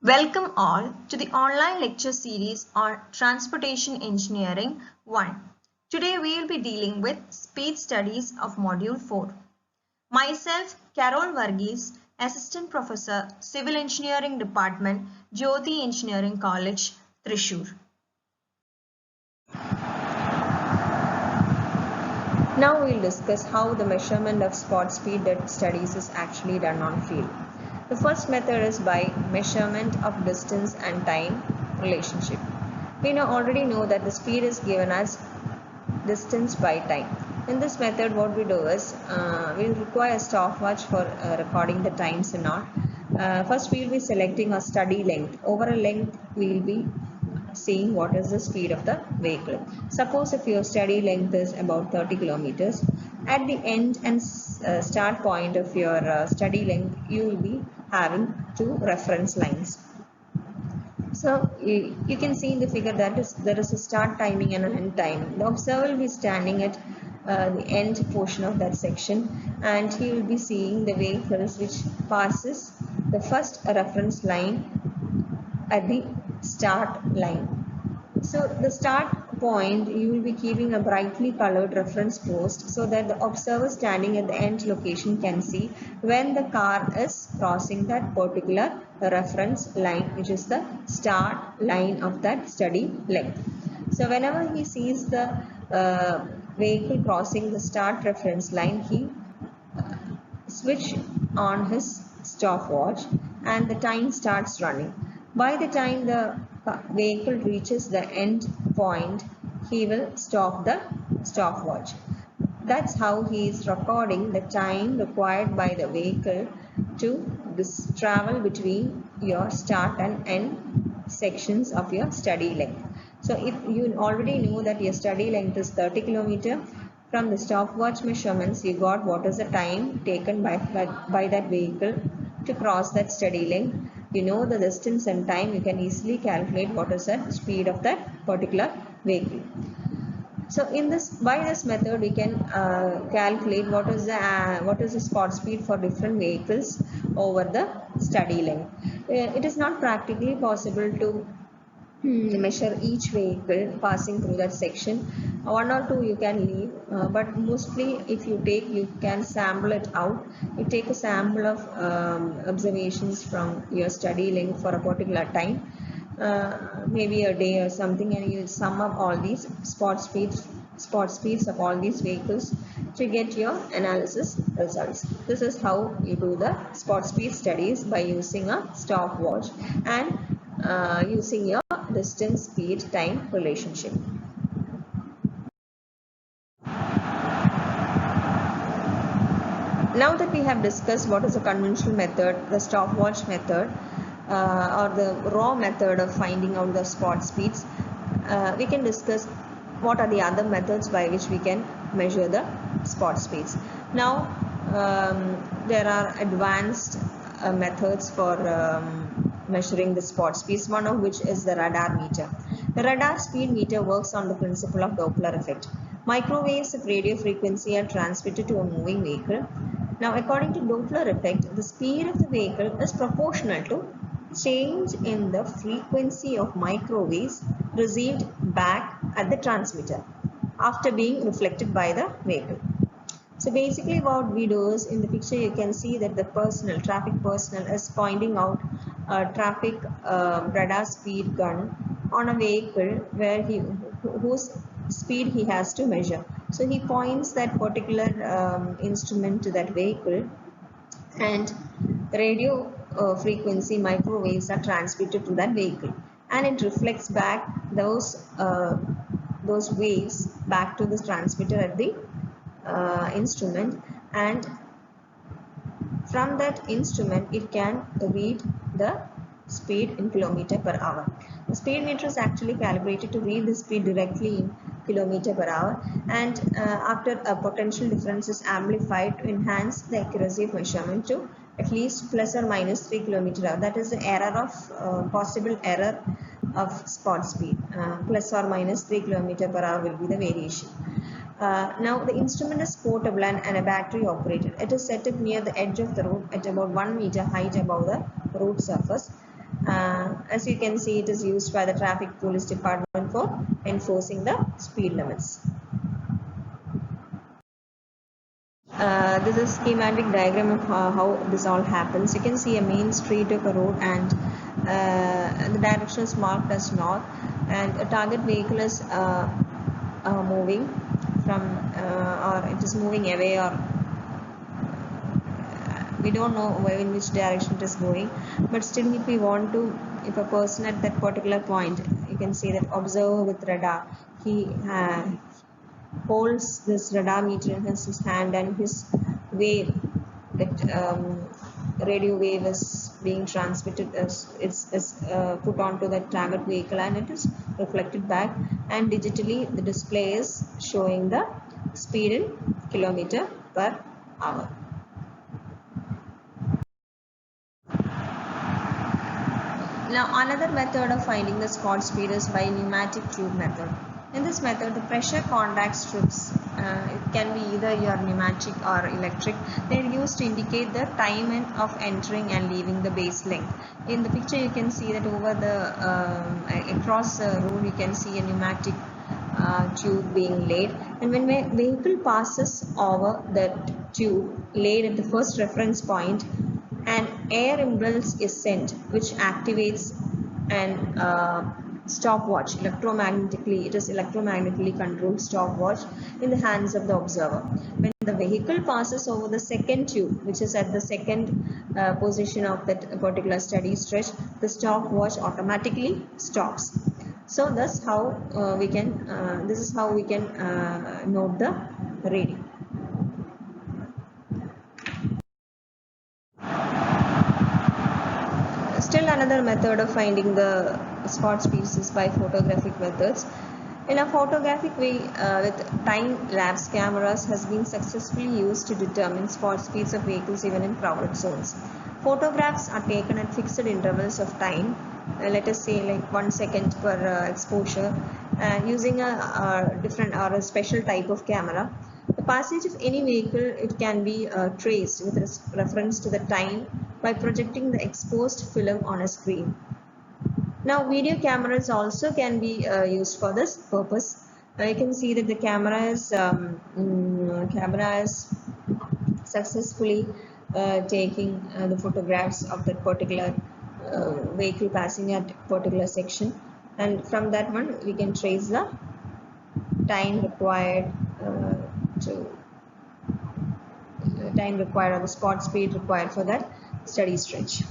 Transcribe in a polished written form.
Welcome all to the online lecture series on Transportation Engineering 1. Today we will be dealing with speed studies of Module 4. Myself, Carol Varghese, Assistant Professor, Civil Engineering Department, Jyoti Engineering College, Thrissur. Now we will discuss how the measurement of spot speed studies is actually done on field. The first method is by measurement of distance and time relationship. We already know that the speed is given as distance by time. In this method, what we do is we will require a stopwatch for recording the times and all. First, we will be selecting a study length. Over a length, we will be seeing what is the speed of the vehicle. Suppose if your study length is about 30 kilometers, at the end and start point of your study length, you will be having two reference lines. So you can see in the figure that there is a start timing and an end timing. The observer will be standing at the end portion of that section, and he will be seeing the vehicles which passes the first reference line at the start line. So the start point, you will be keeping a brightly colored reference post so that the observer standing at the end location can see when the car is crossing that particular reference line, which is the start line of that study length. So whenever he sees the vehicle crossing the start reference line, he switch on his stopwatch and the time starts running. By the time the vehicle reaches the end point, he will stop the stopwatch. That's how he is recording the time required by the vehicle to travel between your start and end sections of your study length. So if you already know that your study length is 30 kilometers, from the stopwatch measurements, you got what is the time taken by that vehicle to cross that study length. You know the distance and time, you can easily calculate what is the speed of that particular vehicle. So by this method, we can calculate what is the spot speed for different vehicles over the study length. It is not practically possible to measure each vehicle passing through that section. One or two you can leave, but mostly if you can sample it out. You take a sample of observations from your study length for a particular time, maybe a day or something, and you sum up all these spot speeds of all these vehicles to get your analysis results. This is how you do the spot speed studies, by using a stopwatch and using your distance speed time relationship. Now that we have discussed what is a conventional method, the stopwatch method, or the raw method of finding out the spot speeds, we can discuss what are the other methods by which we can measure the spot speeds. Now there are advanced methods for measuring the spot speeds, one of which is the radar meter. The radar speed meter works on the principle of Doppler effect. Microwaves of radio frequency are transmitted to a moving vehicle. Now, according to Doppler effect, the speed of the vehicle is proportional to change in the frequency of microwaves received back at the transmitter after being reflected by the vehicle. So basically what we do is, in the picture you can see that the traffic personnel is pointing out a traffic radar speed gun on a vehicle whose speed he has to measure. So he points that particular instrument to that vehicle, and radio frequency microwaves are transmitted to that vehicle, and it reflects back those waves back to the transmitter at the instrument, and from that instrument it can read the speed in kilometer per hour. The speed meter is actually calibrated to read the speed directly in kilometer per hour, and after a potential difference is amplified to enhance the accuracy of measurement to at least plus or minus 3 kilometer hour. That is the error of possible error of spot speed. Plus or minus 3 kilometer per hour will be the variation. Now the instrument is portable and a battery operated. It is set up near the edge of the road at about 1 meter height above the road surface. As you can see, it is used by the traffic police department for enforcing the speed limits. This is a schematic diagram of how this all happens. You can see a main street of a road, and the direction is marked as north, and a target vehicle is moving from or it is moving away, or we don't know in which direction it is going, but still if a person at that particular point, you can see that observer with radar, he holds this radar meter in his hand, and his wave, that radio wave is being transmitted as is put onto the target vehicle, and it is reflected back, and digitally the display is showing the speed in kilometer per hour. Now, another method of finding the spot speed is by pneumatic tube method. In this method, the pressure contact strips, it can be either your pneumatic or electric, they are used to indicate the time of entering and leaving the base length. In the picture, you can see that over the across the road, you can see a pneumatic tube being laid, and when a vehicle passes over that tube laid at the first reference point, an air impulse is sent which activates an stopwatch electromagnetically. It is electromagnetically controlled stopwatch in the hands of the observer. When the vehicle passes over the second tube, which is at the second position of that particular steady stretch, the stopwatch automatically stops. So that's how we can this is how we can note the reading. Still another method of finding the spot speeds is by photographic methods. In a photographic way, with time-lapse cameras has been successfully used to determine spot speeds of vehicles even in crowded zones. Photographs are taken at fixed intervals of time, let us say like 1 second per exposure, using a different or a special type of camera. The passage of any vehicle, it can be traced with reference to the time by projecting the exposed film on a screen. Now, video cameras also can be used for this purpose. You can see that the camera is successfully taking the photographs of that particular vehicle passing at particular section, and from that one we can trace the time required to time required or the spot speed required for that steady stretch.